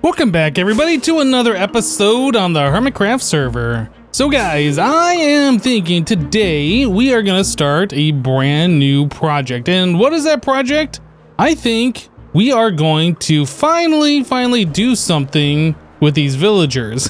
Welcome back everybody to another episode on the HermitCraft server. So guys, I am thinking today we are going to start a brand new project. And what is that project? I think we are going to finally do something with these villagers.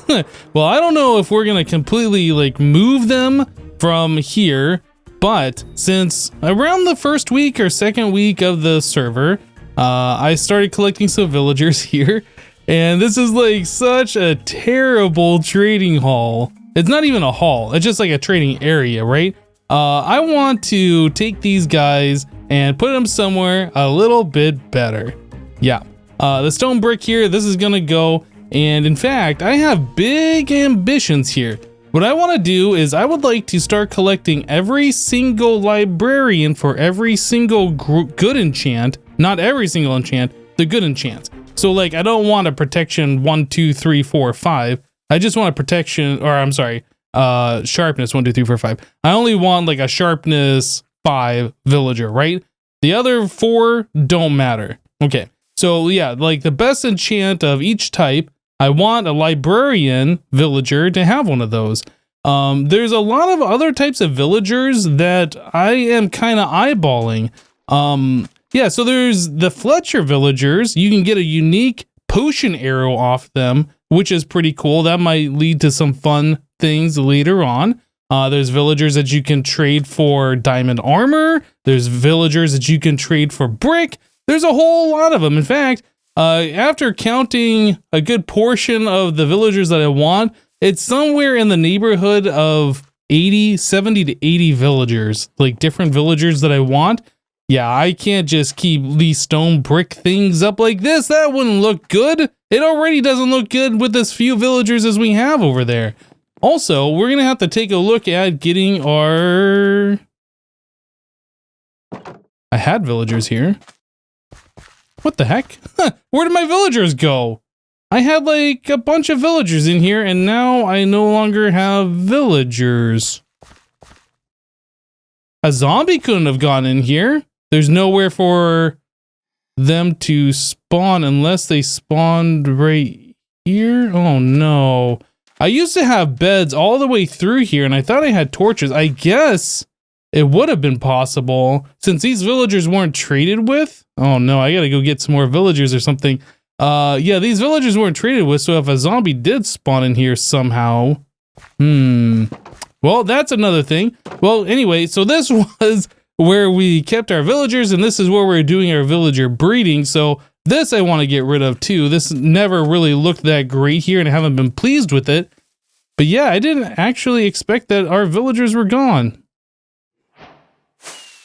Well, I don't know if we're going to completely move them from here, but since around the first week or second week of the server, I started collecting some villagers here. And this is such a terrible trading hall. It's not even a hall, it's just like a trading area, right? I want to take these guys and put them somewhere a little bit better. Yeah, the stone brick here, this is gonna go. And in fact, I have big ambitions here. What I want to do is I would like to start collecting every single librarian for every single good enchant. Not every single enchant, the good enchants. So I don't want a protection 1, 2, 3, 4, 5. I just want a protection, or I'm sorry, sharpness 1, 2, 3, 4, 5. I only want a sharpness 5 villager, right? The other 4 don't matter. Okay, so yeah, the best enchant of each type, I want a librarian villager to have one of those. There's a lot of other types of villagers that I am kind of eyeballing. Yeah, so there's the Fletcher villagers. You can get a unique potion arrow off them, which is pretty cool. That might lead to some fun things later on. There's villagers that you can trade for diamond armor. There's villagers that you can trade for brick. There's a whole lot of them. In fact, after counting a good portion of the villagers that I want, it's somewhere in the neighborhood of 70 to 80 villagers, different villagers that I want. Yeah, I can't just keep these stone brick things up like this. That wouldn't look good. It already doesn't look good with as few villagers as we have over there. Also, we're going to have to take a look at getting our... I had villagers here. What the heck? Where did my villagers go? I had a bunch of villagers in here and now I no longer have villagers. A zombie couldn't have gone in here. There's nowhere for them to spawn unless they spawned right here. Oh no. I used to have beds all the way through here and I thought I had torches. I guess it would have been possible since these villagers weren't traded with. Oh no, I gotta go get some more villagers or something. Yeah, these villagers weren't traded with, so if a zombie did spawn in here somehow. Well, that's another thing. Well, anyway, so this was where we kept our villagers, and this is where we're doing our villager breeding. So this I want to get rid of too. This never really looked that great here, and I haven't been pleased with it. But yeah, I didn't actually expect that our villagers were gone.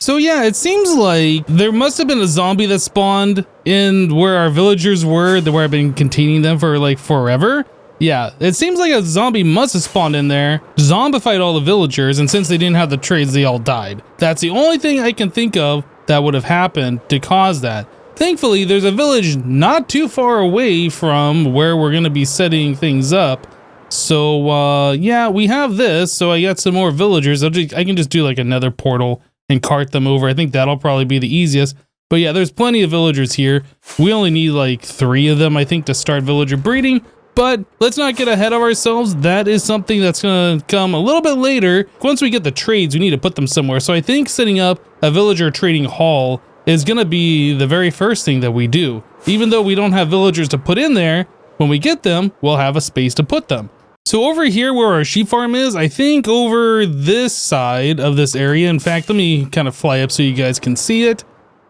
So yeah, it seems like there must have been a zombie that spawned in where our villagers were, where I've been containing them for forever. Yeah, it seems like a zombie must have spawned in there, zombified all the villagers, and since they didn't have the trades, they all died. That's the only thing I can think of that would have happened to cause that. Thankfully, there's a village not too far away from where we're going to be setting things up. So, yeah, we have this, so I got some more villagers. I can just do another portal and cart them over. I think that'll probably be the easiest. But yeah, there's plenty of villagers here. We only need 3 of them, I think, to start villager breeding. But let's not get ahead of ourselves. That is something that's going to come a little bit later. Once we get the trades, we need to put them somewhere. So I think setting up a villager trading hall is going to be the very first thing that we do. Even though we don't have villagers to put in there, when we get them, we'll have a space to put them. So over here where our sheep farm is, I think over this side of this area, in fact, let me kind of fly up so you guys can see it.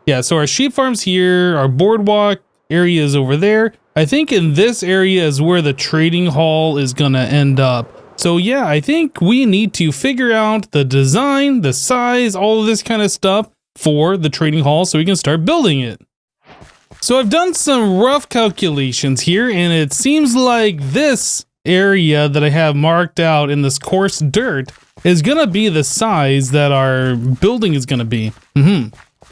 Yeah, so our sheep farm's here, our boardwalk area is over there. I think in this area is where the trading hall is going to end up. So yeah, I think we need to figure out the design, the size, all of this kind of stuff for the trading hall so we can start building it. So I've done some rough calculations here and it seems like this area that I have marked out in this coarse dirt is going to be the size that our building is going to be.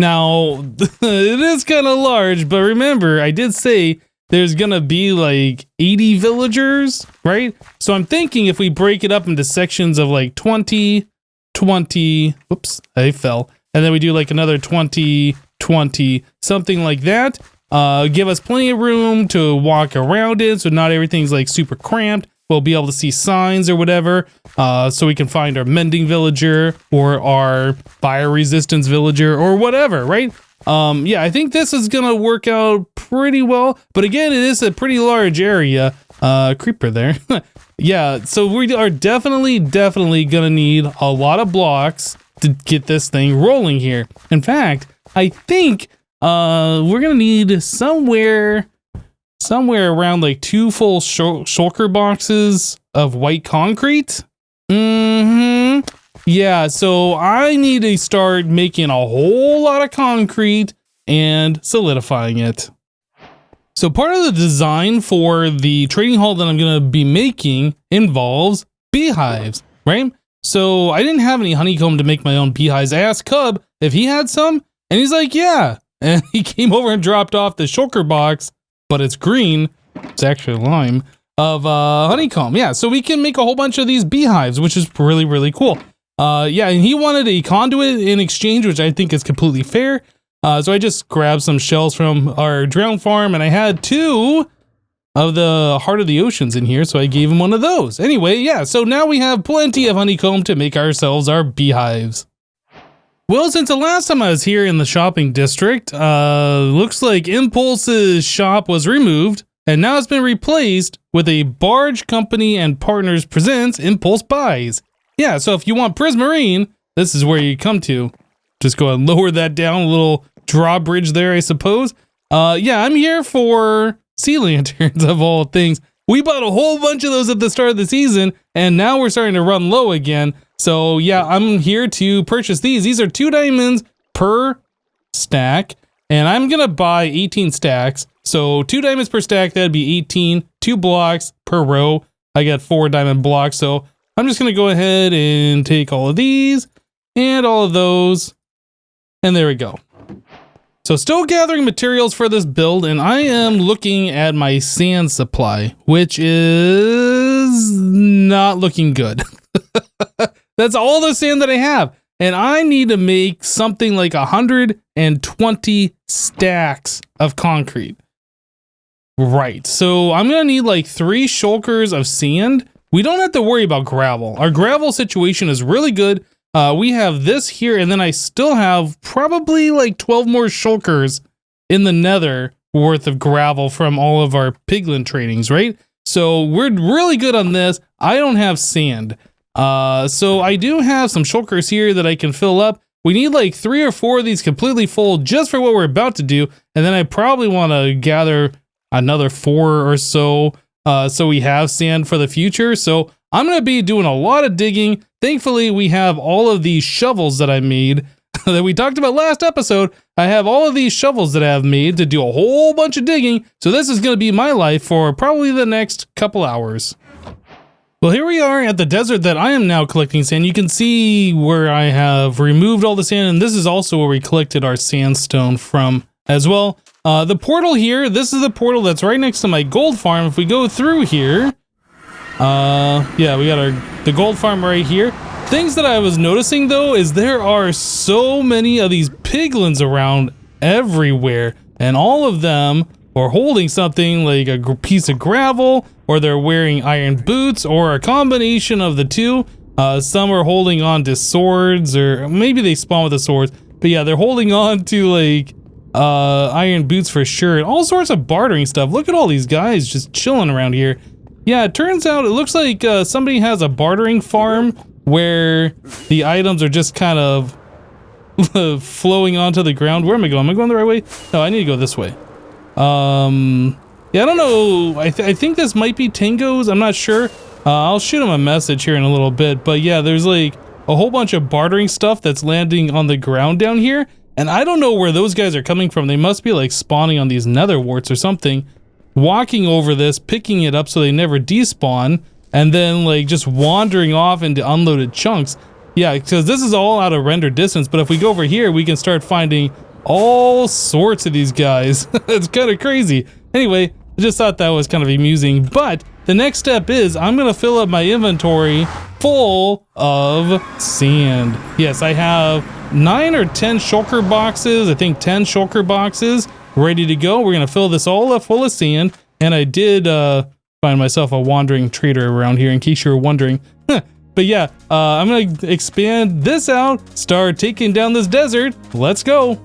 Now, it is kind of large, but remember, I did say there's gonna be 80 villagers, right? So I'm thinking if we break it up into sections of 20, 20, whoops, I fell. And then we do another 20, 20, something like that. give us plenty of room to walk around it, so not everything's like super cramped. We'll be able to see signs or whatever, so we can find our mending villager or our fire resistance villager or whatever, right? Yeah, I think this is gonna work out pretty well, but again, it is a pretty large area. Creeper there. Yeah, so we are definitely gonna need a lot of blocks to get this thing rolling here. In fact, I think we're gonna need somewhere around like 2 full shulker boxes of white concrete. Yeah, so I need to start making a whole lot of concrete and solidifying it. So part of the design for the trading hall that I'm going to be making involves beehives, right? So I didn't have any honeycomb to make my own beehives. I asked Cub if he had some, and he's like, yeah. And he came over and dropped off the shulker box, but it's green. It's actually lime of honeycomb. Yeah, so we can make a whole bunch of these beehives, which is really, really cool. Yeah, and he wanted a conduit in exchange, which I think is completely fair. So I just grabbed some shells from our drown farm, and I had 2 of the Heart of the Oceans in here, so I gave him one of those. Anyway, yeah, so now we have plenty of honeycomb to make ourselves our beehives. Well, since the last time I was here in the shopping district, looks like Impulse's shop was removed, and now it's been replaced with a Barge Company and Partners presents Impulse Buys. Yeah, so if you want Prismarine, this is where you come to. Just go and lower that down, a little drawbridge there, I suppose. Yeah, I'm here for sea lanterns of all things. We bought a whole bunch of those at the start of the season, and now we're starting to run low again. So yeah, I'm here to purchase these. These are 2 diamonds per stack, and I'm gonna buy 18 stacks. So 2 diamonds per stack, that'd be 18, 2 blocks per row. I got 4 diamond blocks, so I'm just gonna go ahead and take all of these and all of those. And there we go. So still gathering materials for this build, and I am looking at my sand supply, which is not looking good. That's all the sand that I have. And I need to make something like 120 stacks of concrete. Right, so I'm gonna need like 3 shulkers of sand. We don't have to worry about gravel. Our gravel situation is really good. We have this here, and then I still have probably like 12 more shulkers in the nether worth of gravel from all of our piglin trainings, right? So we're really good on this. I don't have sand. So I do have some shulkers here that I can fill up. We need like 3 or 4 of these completely full just for what we're about to do. And then I probably want to gather another 4 or so, so we have sand for the future. So I'm going to be doing a lot of digging. Thankfully, we have all of these shovels that I made that we talked about last episode. I have all of these shovels that I have made to do a whole bunch of digging. So this is going to be my life for probably the next couple hours. Well, here we are at the desert that I am now collecting sand. You can see where I have removed all the sand, and this is also where we collected our sandstone from as well. The portal here, this is the portal that's right next to my gold farm. If we go through here, yeah, we got the gold farm right here. Things that I was noticing though is there are so many of these piglins around everywhere, and all of them are holding something like a piece of gravel, or they're wearing iron boots, or a combination of the two. Some are holding on to swords, or maybe they spawn with the swords, but yeah, they're holding on to like iron boots for sure, and all sorts of bartering stuff. Look at all these guys just chilling around here. Yeah, it turns out it looks like somebody has a bartering farm where the items are just kind of flowing onto the ground. Where am I going? Am I going the right way? No, I need to go this way. Yeah, I don't know. I think this might be Tango's. I'm not sure. I'll shoot him a message here in a little bit. But yeah, there's like a whole bunch of bartering stuff that's landing on the ground down here. And I don't know where those guys are coming from. They must be like spawning on these nether warts or something. Walking over this, picking it up so they never despawn, and then like just wandering off into unloaded chunks. Yeah, because this is all out of render distance, but if we go over here, we can start finding all sorts of these guys. It's kind of crazy. Anyway, I just thought that was kind of amusing, but the next step is I'm gonna fill up my inventory full of sand. Yes, I have 9 or 10 shulker boxes, I think 10 shulker boxes ready to go. We're going to fill this all up full of sand. And I did find myself a wandering trader around here in case you were wondering. But yeah, I'm going to expand this out, start taking down this desert. Let's go.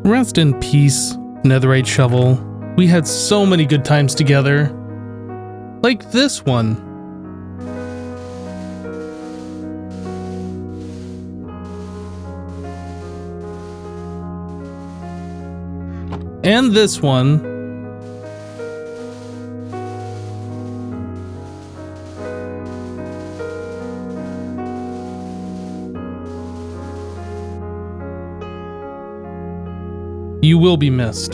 Rest in peace, netherite shovel. We had so many good times together. Like this one. And this one. You will be missed.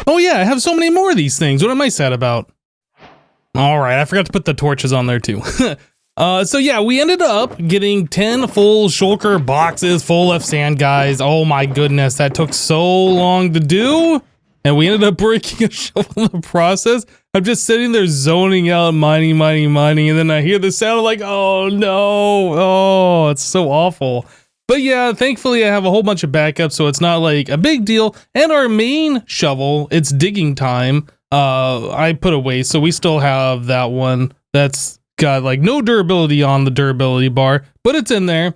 Oh yeah, I have so many more of these things. What am I sad about? All right, I forgot to put the torches on there too. So yeah, we ended up getting 10 full shulker boxes full of sand, guys. Oh my goodness, that took so long to do. And we ended up breaking a shovel in the process. I'm just sitting there zoning out, mining. And then I hear the sound like, oh no, oh, it's so awful. But yeah, thankfully I have a whole bunch of backups, so it's not like a big deal. And our main shovel, it's digging time. I put away, so we still have that one. That's got like no durability on the durability bar, but it's in there.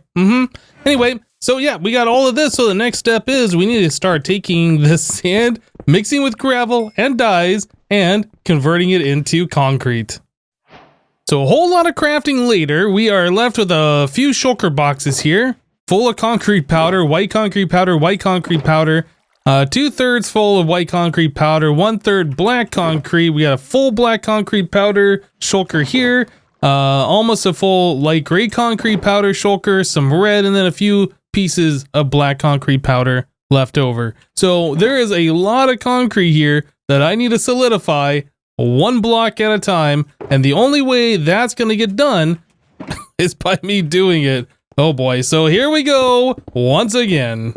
Anyway, so yeah, we got all of this. So the next step is we need to start taking this sand, mixing with gravel and dyes, and converting it into concrete. So a whole lot of crafting later, we are left with a few shulker boxes here, full of concrete powder, white concrete powder, white concrete powder. 2/3 full of white concrete powder, 1/3 black concrete. We got a full black concrete powder shulker here. Almost a full light gray concrete powder shulker, some red, and then a few pieces of black concrete powder left over. So there is a lot of concrete here that I need to solidify one block at a time. And the only way that's going to get done is by me doing it. Oh boy. So here we go once again.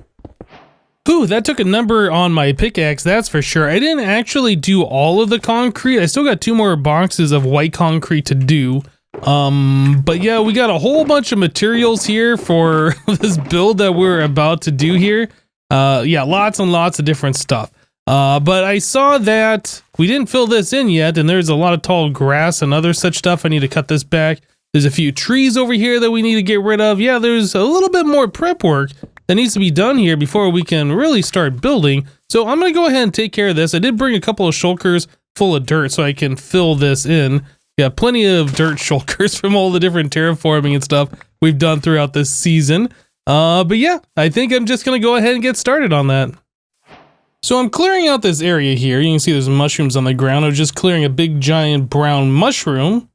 Whew, that took a number on my pickaxe, that's for sure. I didn't actually do all of the concrete. I still got 2 more boxes of white concrete to do. But yeah, we got a whole bunch of materials here for this build that we're about to do here. Yeah, lots and lots of different stuff. But I saw that we didn't fill this in yet, and there's a lot of tall grass and other such stuff. I need to cut this back. There's a few trees over here that we need to get rid of. Yeah, there's a little bit more prep work that needs to be done here before we can really start building. So I'm going to go ahead and take care of this. I did bring a couple of shulkers full of dirt so I can fill this in. Got plenty of dirt shulkers from all the different terraforming and stuff we've done throughout this season. But yeah, I think I'm just going to go ahead and get started on that. So I'm clearing out this area here. You can see there's mushrooms on the ground. I'm just clearing a big giant brown mushroom.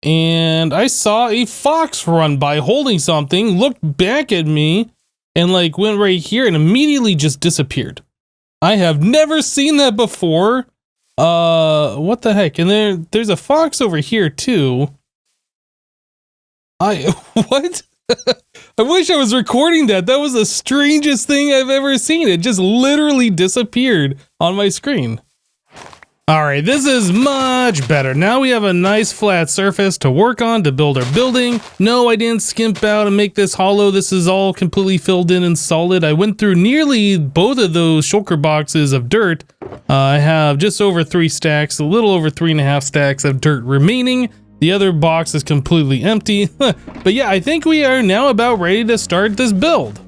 and I saw a fox run by holding something, looked back at me, and like went right here and immediately just disappeared. I have never seen that before. What the heck? And there's a fox over here too. What? I wish I was recording that. That was the strangest thing I've ever seen. It just literally disappeared on my screen. All right, this is much better. Now we have a nice flat surface to work on to build our building. No, I didn't skimp out and make this hollow. This is all completely filled in and solid. I went through nearly both of those shulker boxes of dirt. I have just over 3 stacks, a little over 3.5 stacks of dirt remaining. The other box is completely empty. But yeah, I think we are now about ready to start this build.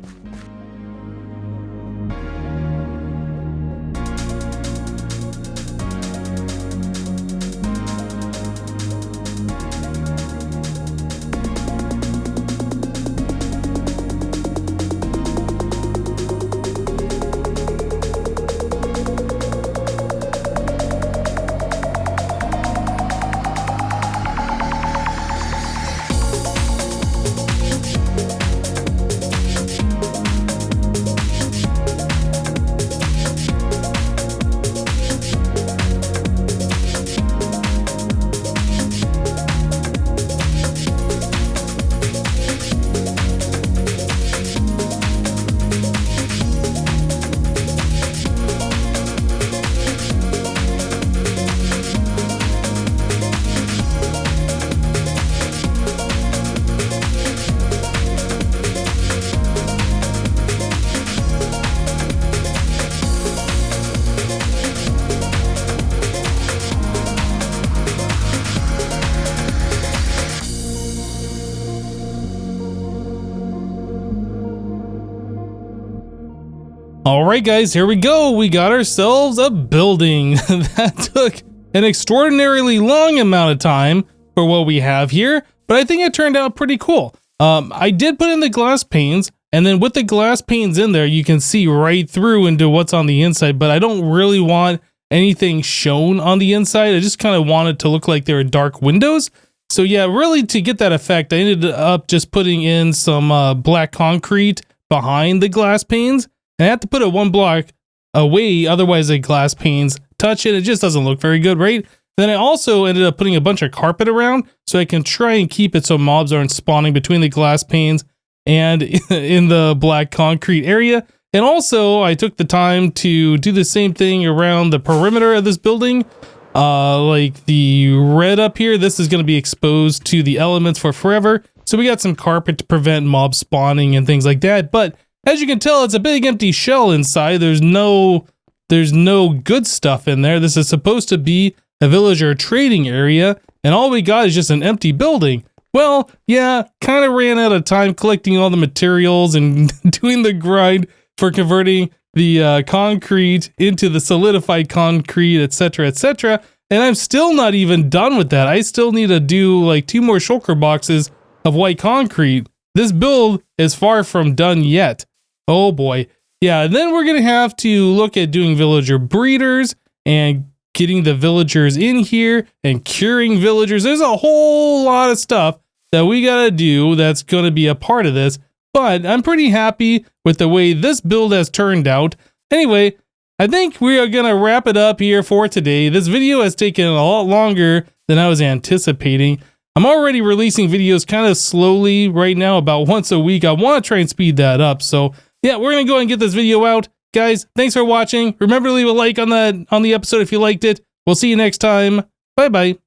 All right, guys, here we go. We got ourselves a building. That took an extraordinarily long amount of time for what we have here, but I think it turned out pretty cool. I did put in the glass panes, and then with the glass panes in there, you can see right through into what's on the inside, but I don't really want anything shown on the inside. I just kind of want it to look like there are dark windows. So yeah, really to get that effect, I ended up just putting in some black concrete behind the glass panes. And I have to put it 1 block away, otherwise the glass panes touch it. It just doesn't look very good, right? Then I also ended up putting a bunch of carpet around so I can try and keep it so mobs aren't spawning between the glass panes and in the black concrete area. And also I took the time to do the same thing around the perimeter of this building. Like the red up here, this is going to be exposed to the elements for forever. So we got some carpet to prevent mob spawning and things like that. But as you can tell, it's a big empty shell inside. There's no good stuff in there. This is supposed to be a villager trading area, and all we got is just an empty building. Well, yeah, kind of ran out of time collecting all the materials and doing the grind for converting the concrete into the solidified concrete, etc., etc. And I'm still not even done with that. I still need to do like 2 more shulker boxes of white concrete. This build is far from done yet. Oh boy. Yeah, and then we're going to have to look at doing villager breeders and getting the villagers in here and curing villagers. There's a whole lot of stuff that we got to do that's going to be a part of this, but I'm pretty happy with the way this build has turned out. Anyway, I think we are going to wrap it up here for today. This video has taken a lot longer than I was anticipating. I'm already releasing videos kind of slowly right now, about once a week. I want to try and speed that up. So yeah, we're going to go and get this video out. Guys, thanks for watching. Remember to leave a like on the episode if you liked it. We'll see you next time. Bye-bye.